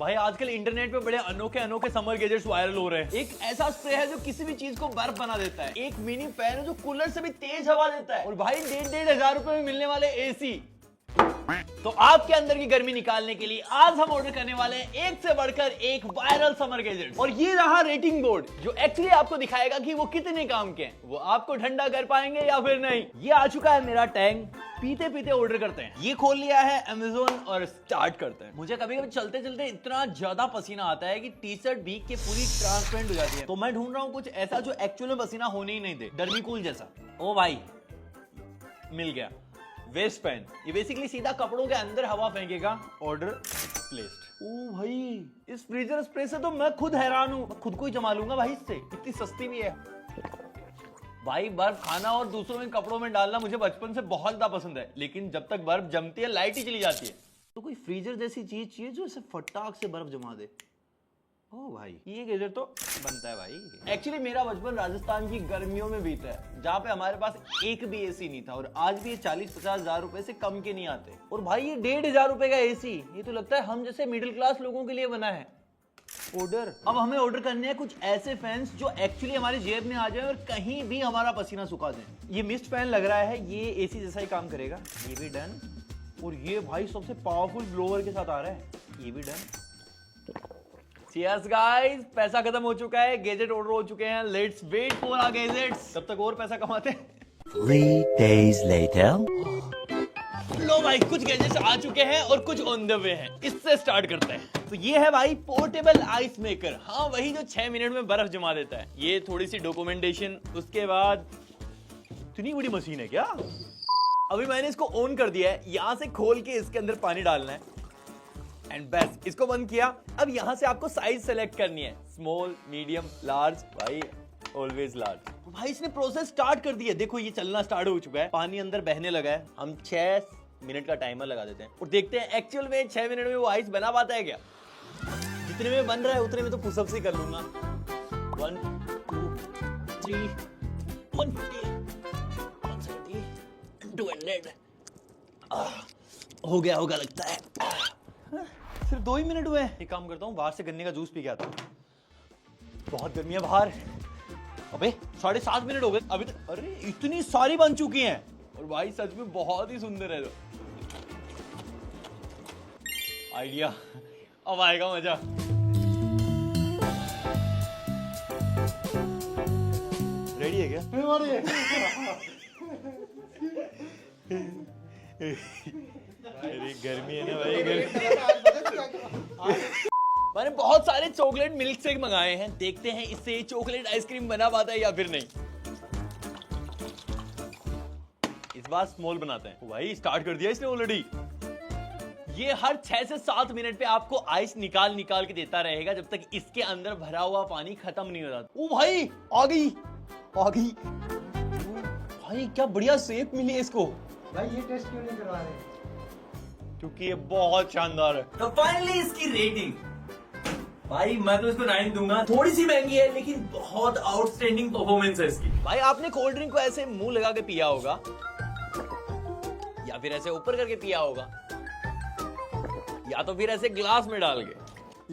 भाई आजकल इंटरनेट पे बड़े अनोखे अनोखे समर गैजेट्स वायरल हो रहे हैं। एक ऐसा स्प्रे है जो किसी भी चीज को बर्फ बना देता है, एक मिनी फैन है जो कूलर से भी तेज हवा देता है, और भाई 1,500 रुपए में मिलने वाले एसी। तो आपके अंदर की गर्मी निकालने के लिए आज हम ऑर्डर करने वाले हैं एक से बढ़कर एक वायरल समर गैजेट। और ये रहा रेटिंग बोर्ड जो एक्चुअली आपको दिखाएगा कि वो कितने काम के हैं, वो आपको ठंडा कर पाएंगे या फिर नहीं। ये आ चुका है मेरा टैंक, पीते पीते ऑर्डर करते हैं। ये खोल लिया है अमेज़न और स्टार्ट करते हैं। मुझे कभी कभी चलते चलते इतना ज्यादा पसीना आता है कि टी शर्ट भीग के पूरी ट्रांसपेरेंट हो जाती है। तो मैं ढूंढ रहा हूँ कुछ ऐसा जो एक्चुअल में पसीना होने ही नहीं दे, डर्मीकूल जैसा। ओ भाई मिल गया, वेस्ट फैन। ये बेसिकली सीधा कपड़ों के अंदर हवा फेंकेगा। Order placed. ओ भाई इस फ्रीजर स्प्रे से तो मैं खुद हैरान हूँ, खुद को ही जमा लूंगा भाई इससे, इतनी सस्ती भी है। भाई बर्फ खाना और दूसरों में कपड़ों में डालना मुझे बचपन से बहुत ज्यादा पसंद है, लेकिन जब तक बर्फ जमती है लाइट ही चली जाती है। तो कोई फ्रीजर जैसी चीज चाहिए जो इसे फटाक से बर्फ जमा दे। ओ भाई ये गैजेट तो बनता है भाई। एक्चुअली मेरा बचपन राजस्थान की गर्मियों में बीता है, जहाँ पे हमारे पास एक भी एसी नहीं था, और आज भी ये 40-50 हजार रुपए से कम के नहीं आते। और भाई ये 1,500 रुपए का एसी, ये तो लगता है हम जैसे मिडिल क्लास लोगों के लिए बना है। ऑर्डर, अब हमें ऑर्डर करने हैं कुछ ऐसे फैंस जो एक्चुअली हमारी जेब में आ जाए और कहीं भी हमारा पसीना सुखा दें। ये मिस्ट फैन लग रहा है, ये एसी जैसा ही काम करेगा। ये भी डन, और ये भाई सबसे पावरफुल ब्लोअर के साथ आ रहा है, ये भी डन। Cheers guys, पैसा खत्म हो चुका है, गैजेट ऑर्डर हो चुके हैं। Let's wait for our gadgets, तब तक और पैसा कमाते हैं। 3 days later. लो भाई कुछ गैजेट्स आ चुके हैं और कुछ ऑन द वे हैं। इससे स्टार्ट करते हैं। तो ये है भाई पोर्टेबल आइस मेकर। हाँ वही जो 6 मिनट में बर्फ जमा देता है। ये थोड़ी सी डॉक्यूमेंटेशन, उसके बाद इतनी बड़ी मशीन है क्या। अभी मैंने इसको ऑन कर दिया है, यहाँ से खोल के इसके अंदर पानी डालना है एंड बस इसको बंद किया। अब यहाँ से आपको साइज सेलेक्ट करनी है, स्मॉल, मीडियम, लार्ज। भाई ऑलवेज लार्ज। भाई इसने प्रोसेस स्टार्ट कर दिया, देखो ये चलना स्टार्ट हो चुका है, पानी अंदर बहने लगा है। हम 6 मिनट का टाइमर लगा देते हैं और देखते हैं एक्चुअल में 6 मिनट में वो आइस बना पाता है क्या। जितने में बन रहा है उतने में तो पुशअप्स ही कर लूंगा। 1 2 3 150 170 200 हो गया होगा लगता है। सिर्फ 2 ही मिनट हुए हैं। एक काम करता हूँ, बाहर से गन्ने का जूस पी के आता हूँ, बहुत गर्मी है बाहर। अबे 7.5 मिनट हो गए अभी तक। अरे इतनी सारी बन चुकी हैं, और भाई सच में बहुत ही सुंदर है। तो आइडिया, अब आएगा मजा। रेडी है क्या? अरे गर्मी है ना भाई, गर्मी। मैंने बहुत सारे चॉकलेट मिल्क शेक मंगाए हैं, देखते हैं इससे चॉकलेट आइसक्रीम बना पाता है या फिर नहीं। इस बार स्मॉल बनाते हैं। भाई स्टार्ट कर दिया इसने ऑलरेडी। ये हर 6 से 7 मिनट पे आपको आइस निकाल निकाल के देता रहेगा जब तक इसके अंदर भरा हुआ पानी खत्म नहीं हो जाता। ओ भाई आ गई आ गई। भाई क्या बढ़िया शेप मिली है इसको। भाई ये टेस्ट क्यों नहीं करवा रहे? क्योंकि ये बहुत शानदार है। तो फाइनली इसकी रेटिंग, भाई मैं तो इसको 9 दूंगा। थोड़ी सी महंगी है लेकिन बहुत आउटस्टैंडिंग परफॉर्मेंस है इसकी। भाई आपने कोल्ड ड्रिंक को ऐसे मुंह लगा के पिया होगा या फिर ऐसे ऊपर करके पिया होगा या तो फिर ऐसे ग्लास में डाल के,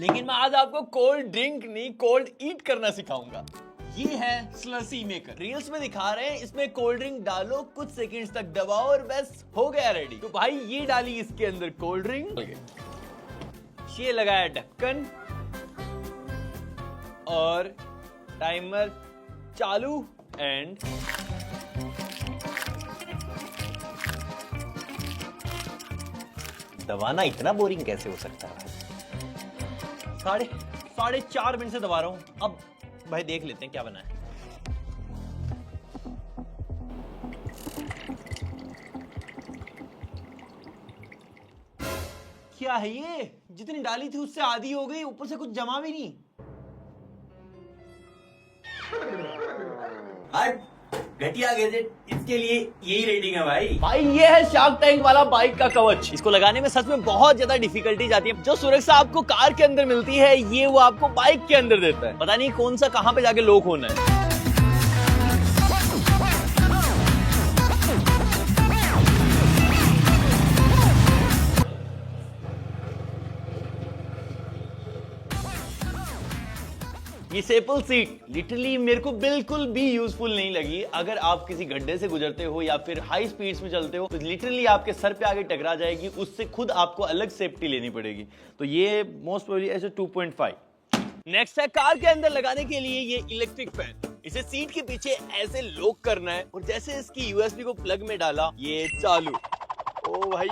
लेकिन मैं आज आपको कोल्ड ड्रिंक नहीं कोल्ड ईट करना सिखाऊंगा। ये है स्लसी मेकर। रील्स में दिखा रहे हैं इसमें कोल्ड ड्रिंक डालो, कुछ सेकंड्स तक दबाओ और बस हो गया रेडी। तो भाई ये डाली इसके अंदर कोल्ड ड्रिंक, ये लगाया ढक्कन और टाइमर चालू एंड दबाना इतना बोरिंग कैसे हो सकता है। 4.5 मिनट से दबा रहा हूं। अब भाई देख लेते हैं क्या बना है। क्या है ये, जितनी डाली थी उससे आधी हो गई, ऊपर से कुछ जमा भी नहीं। घटिया गैजेट, इसके लिए यही रेटिंग है भाई। भाई ये है शार्क टैंक वाला बाइक का कवच। इसको लगाने में सच में बहुत ज्यादा डिफिकल्टीज आती है। जो सुरक्षा आपको कार के अंदर मिलती है ये वो आपको बाइक के अंदर देता है। पता नहीं कौन सा कहां पे जाके लॉक होना है। ये सेपल सीट लिटरली मेरे को बिल्कुल भी यूजफुल नहीं लगी। अगर आप किसी गड्ढे से गुजरते हो या फिर हाई स्पीड्स में चलते हो तो लिटरली आपके सर पे आगे टकरा जाएगी, उससे खुद आपको अलग सेफ्टी लेनी पड़ेगी। तो ये मोस्ट प्रोबेबली ऐसे 2.5। नेक्स्ट है कार के अंदर लगाने के लिए ये इलेक्ट्रिक फैन। इसे सीट के पीछे ऐसे लॉक करना है और जैसे इसकी यूएसबी को प्लग में डाला ये चालू। ओ भाई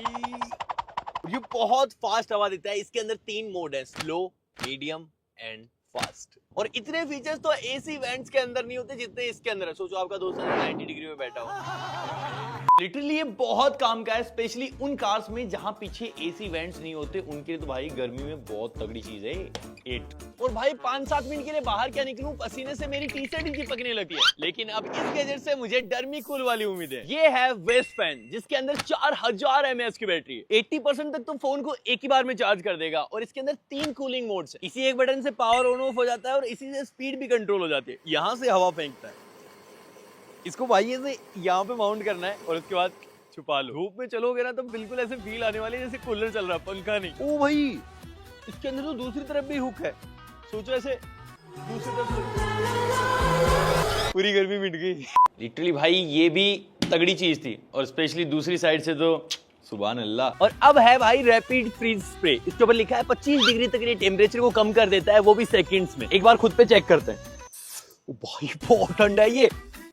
ये बहुत फास्ट हवा देता है। इसके अंदर 3 मोड है, स्लो, मीडियम एंड फास्ट। और इतने फीचर्स तो एसी वेंट्स के अंदर नहीं होते जितने इसके अंदर है। सोचो आपका दोस्त 90 डिग्री में बैठा हो। लिटरली ये बहुत काम का है, स्पेशली उन कार्स में जहां पीछे एसी वेंट्स नहीं होते, उनके लिए तो भाई गर्मी में बहुत तगड़ी चीज है 8। और भाई 5-7 मिनट के लिए बाहर क्या निकलूं, पसीने से मेरी टी शर्ट ही चिपकने लगी है। लेकिन अब इस गैजेट से मुझे डर्मीकूल वाली उम्मीद है। ये है वेस्ट फैन, जिसके अंदर 4000 mAh की बैटरी है। 80% तक तो फोन को एक ही बार में चार्ज कर देगा। और इसके अंदर 3 कूलिंग मोड्स है। इसी एक बटन से पावर ऑन ऑफ हो जाता है और इसी से स्पीड भी कंट्रोल हो जाती है। यहाँ से हवा फेंकता है। इसको भाई ऐसे यहाँ पे माउंट करना है और उसके बाद छुपा लो। धूप में चलोगे ना तो बिल्कुल ऐसे फील आने वाली है जैसे कूलर चल रहा, पंखा नहीं। ओ भाई इसके अंदर तो दूसरी तरफ भी हुक है। सोचो ऐसे दूसरी तरफ पूरी गर्मी मिट गई। लिटरली भाई ये भी तगड़ी चीज थी। और स्पेशली दूसरी साइड से तो सुभान अल्लाह। और अब है भाई रैपिड फ्रीज स्प्रे। इसके ऊपर लिखा है 25 डिग्री तक ये टेम्परेचर को कम कर देता है, वो भी सेकंड्स में। एक बार खुद पे चेक करते हैं। ओ भाई बहुत ठंडा है ये।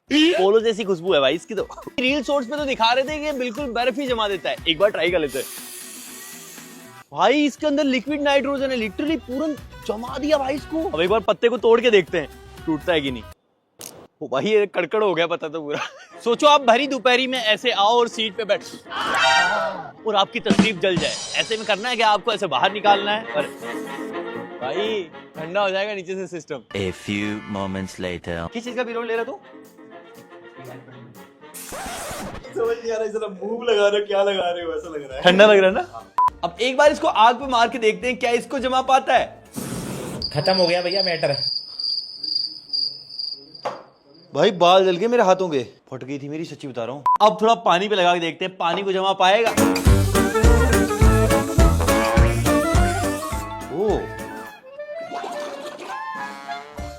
पोलो जैसी खुशबू है भाई इसकी तो। रील शॉर्ट्स पे तो दिखा रहे थे कि ये बिल्कुल बर्फ ही जमा देता है। एक बार ट्राई कर लेते हैं। भाई इसके अंदर लिक्विड नाइट्रोजन है, लिटरली पूरा जमा दिया भाई इसको। अब एक बार पत्ते को तोड़ के देखते हैं टूटता है कि नहीं। ओ भाई ये कड़कड़ हो गया पता तो पूरा। सोचो आप भरी दोपहरी में ऐसे आओ और सीट पे बैठ और आपकी तस्वीर जल जाए। ऐसे में करना है क्या आपको, ऐसे बाहर निकालना है और भाई ठंडा हो जाएगा नीचे से system. A few moments later. किस चीज का पिरोल ले रहा तू? समझ नहीं आ रहा, जरा मूव लगा रहे हो, क्या लगा रहे हो, ऐसा लग रहा है। ठंडा लग रहा है ना। अब एक बार इसको आग पे मार के देखते हैं क्या इसको जमा पाता है। खत्म हो गया भैया मैटर। भाई बाल जल गए मेरे हाथों के, फट गई थी मेरी, सच्ची बता रहा हूँ। अब थोड़ा पानी पे लगा के देखते हैं पानी को जमा पाएगा।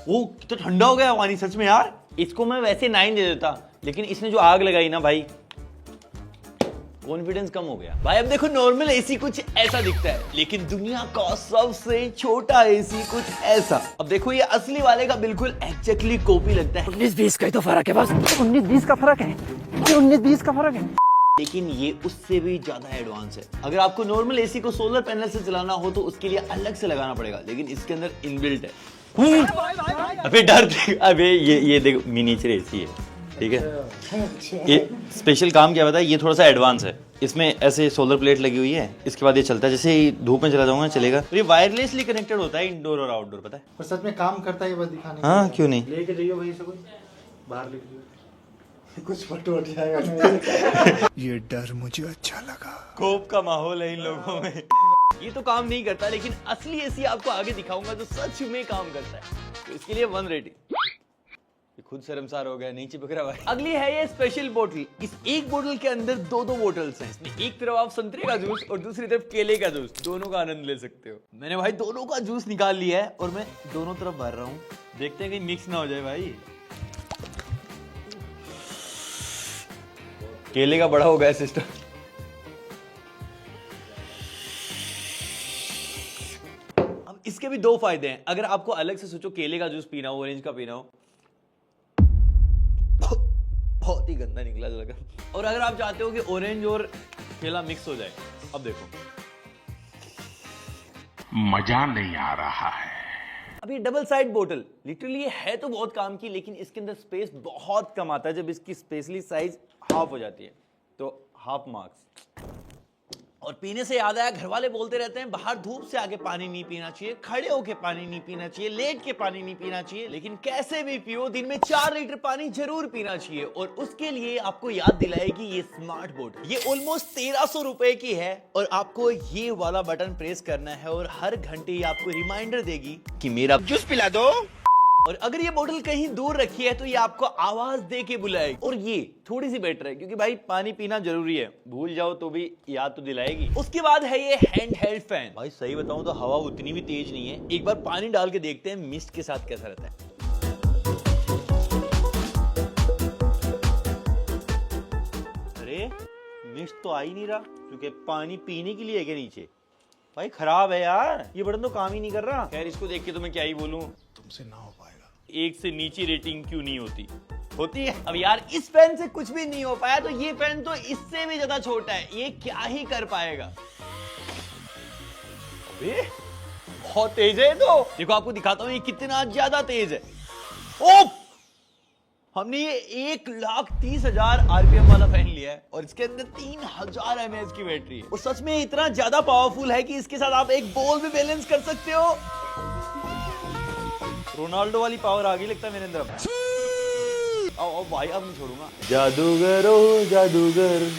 ओ कितना ठंडा हो गया पानी सच में यार। इसको मैं वैसे 9 दे देता, लेकिन इसने जो आग लगाई ना भाई, कॉन्फिडेंस कम हो गया। भाई अब देखो नॉर्मल एसी कुछ ऐसा दिखता है, लेकिन दुनिया का सबसे छोटा एसी कुछ ऐसा। अब देखो ये असली वाले का बिल्कुल एग्जैक्टली कॉपी लगता है। 19-20 का ही तो फर्क है बस। 19-20 का फर्क है, 19-20 का फर्क है। लेकिन ये उससे भी ज्यादा एडवांस है। अगर आपको नॉर्मल एसी को सोलर पैनल से चलाना हो तो उसके लिए अलग से लगाना पड़ेगा, लेकिन इसके अंदर इनबिल्ट है। अबे डर, अबे ये देखो मिनीचर एसी है, ठीक है। ये स्पेशल काम क्या बताया, ये थोड़ा सा एडवांस है। इसमें ऐसे सोलर प्लेट लगी हुई है, इसके बाद ये चलता है। जैसे ही धूप में चला जाऊंगा चलेगा। तो ये वायरलेसली कनेक्टेड होता है इंडोर और आउटडोर, पता है। पर सच में काम करता है, बस दिखाने के हाँ लिए। क्यों नहीं। लेके जाइए वहीं से, कोई बाहर लेके जाइए, कुछ फोटो उठ जाएगा। ये डर मुझे अच्छा लगा। खौफ का माहौल है इन लोगों में। ये तो काम नहीं करता, लेकिन असली एसी आपको आगे दिखाऊंगा जो सच में काम करता है। तो इसके लिए 1 रेटिंग। खुद शर्मसार हो गया, नहीं चिपक रहा भाई। अगली है ये स्पेशल बोतल। इस एक बोतल के अंदर 2 बोतल्स हैं। इसमें एक तरफ आप संतरे का जूस और दूसरी तरफ केले का जूस, दोनों का आनंद ले सकते हो। मैंने भाई दोनों का जूस निकाल लिया है और मैं दोनों तरफ भर रहा हूँ। देखते हैं कहीं मिक्स ना हो जाए भाई। केले का बड़ा हो गया सिस्टम। अब इसके भी 2 फायदे हैं। अगर आपको अलग से सोचो केले का जूस पीना हो, ऑरेंज का पीना हो, बहुत ही गंदा निकला लगा। और अगर आप चाहते हो कि ऑरेंज और केला मिक्स हो जाए, अब देखो मजा नहीं आ रहा है। अब ये डबल साइड बोतल लिटरली है तो बहुत काम की, लेकिन इसके अंदर स्पेस बहुत कम आता है। जब इसकी स्पेशली साइज हाफ हो जाती है तो हाफ मार्क्स। और पीने से याद आया, घर वाले बोलते रहते हैं बाहर धूप से आके पानी नहीं पीना चाहिए, खड़े होके पानी नहीं पीना चाहिए, लेट के पानी नहीं पीना चाहिए। लेकिन कैसे भी पियो, दिन में 4 लीटर पानी जरूर पीना चाहिए। और उसके लिए आपको याद दिलाएगी ये स्मार्ट बोतल। ये ऑलमोस्ट 1300 रुपए की है और आपको ये वाला बटन प्रेस करना है और हर घंटे ये आपको रिमाइंडर देगी कि मेरा जूस पिला दो। और अगर ये बोतल कहीं दूर रखी है तो ये आपको आवाज दे के बुलाएगी। और ये थोड़ी सी बेटर है क्योंकि भाई पानी पीना जरूरी है, भूल जाओ तो भी याद तो दिलाएगी। उसके बाद है ये हैंड हेल्ड फैन। भाई सही बताऊं तो हवा उतनी भी तेज नहीं है, एक बार पानी डाल के देखते हैं मिस्ट के साथ कैसा रहता है। अरे मिस्ट तो आ ही नहीं रहा क्योंकि पानी पीने के लिए है क्या नीचे? भाई खराब है यार, ये बटन तो काम ही नहीं कर रहा। खैर इसको देख के तो मैं क्या ही बोलूं, तुमसे ना हो पाएगा। एक से नीचे रेटिंग क्यों नहीं होती? होती है। अब यार इस फैन से कुछ भी नहीं हो पाया तो ये फैन तो इससे भी ज्यादा छोटा है, ये क्या ही कर पाएगा? अबे बहुत तेज है तो, देखो आपको दिखाता हूं ये कितना ज्यादा तेज है। ओफ! हमने ये 1,30,000 RPM वाला फैन लिया है और इसके अंदर 3000 mAh की बैटरी है और सच में इतना ज्यादा पावरफुल है कि इसके साथ आप एक बॉल भी बैलेंस कर सकते हो। रोनाल्डो वाली पावर आ गई लगता है मेरे अंदर। आओ भाई अब नहीं छोड़ूंगा। जादूगर ओ जादूगर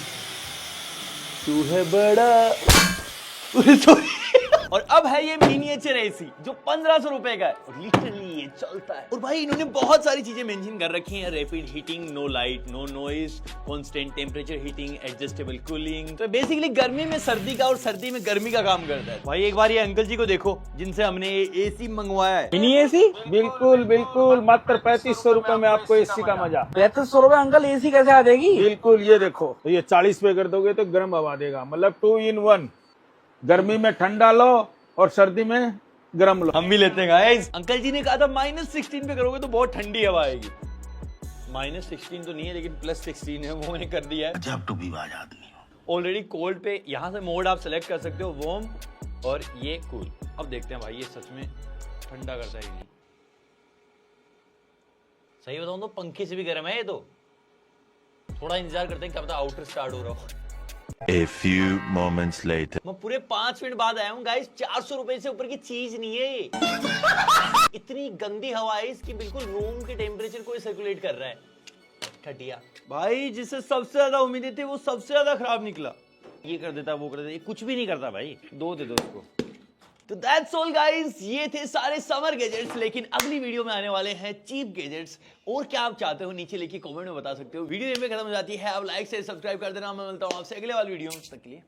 तू है बड़ा। सॉरी। और अब है ये मिनिएचर एसी जो 1500 रुपए का है और लिटरली ये चलता है। और भाई इन्होंने बहुत सारी चीजें मेंशन कर रखी हैं, rapid heating, no light, no noise, constant temperature heating, adjustable cooling. तो बेसिकली गर्मी में सर्दी का और सर्दी में गर्मी का काम करता है। भाई एक बार ये अंकल जी को देखो जिनसे हमने ये एसी मंगवाया है। मिनी एसी बिल्कुल बिल्कुल मात्र 3500 रुपए में आपको एसी का मजा। 3500 रुपए अंकल एसी कैसे आ जाएगी? बिल्कुल ये देखो, तो ये 40 पे कर दोगे तो गर्म हवा देगा, मतलब 2 in 1। गर्मी में ठंडा लो और सर्दी में गर्म लो। हम भी लेते हैं गाइस। अंकल जी ने कहा था -16 पे करोगे तो बहुत ठंडी हवा आएगी। -16 तो नहीं है लेकिन +16 है, वो मैंने कर दिया है। जब तू भी बाज आदमी हो। ऑलरेडी कोल्ड पे यहाँ से मोड आप सेलेक्ट कर सकते हो, वार्म और ये कूल। अब देखते हैं भाई ये सच में ठंडा करता है कि नहीं। सही बताऊं तो पंखे से भी गर्म है ये तो। थोड़ा इंतजार करते हैं, क्या पता आउटर स्टार्ट हो रहा हो। A few moments later. मैं पूरे 5 मिनट बाद आया हूँ गाइस। 400 रुपए से ऊपर की चीज नहीं है ये। इतनी गंदी हवा है इसकी, बिल्कुल रूम के टेम्परेचर को सर्कुलेट कर रहा है। घटिया भाई, जिससे सबसे ज्यादा उम्मीदें थी वो सबसे ज्यादा खराब निकला। ये कर देता वो कर देता, ये कुछ भी नहीं करता भाई। 2 दे दो इसको। तो दैट्स ऑल गाइस, ये थे सारे समर गैजेट्स। लेकिन अगली वीडियो में आने वाले हैं चीप गैजेट्स। और क्या आप चाहते हो नीचे लिख के कमेंट में बता सकते हो। वीडियो यहीं पे खत्म हो जाती है। अब लाइक से सब्सक्राइब कर देना। मैं मिलता हूँ आपसे अगले वाली वीडियो में, तब तक के लिए।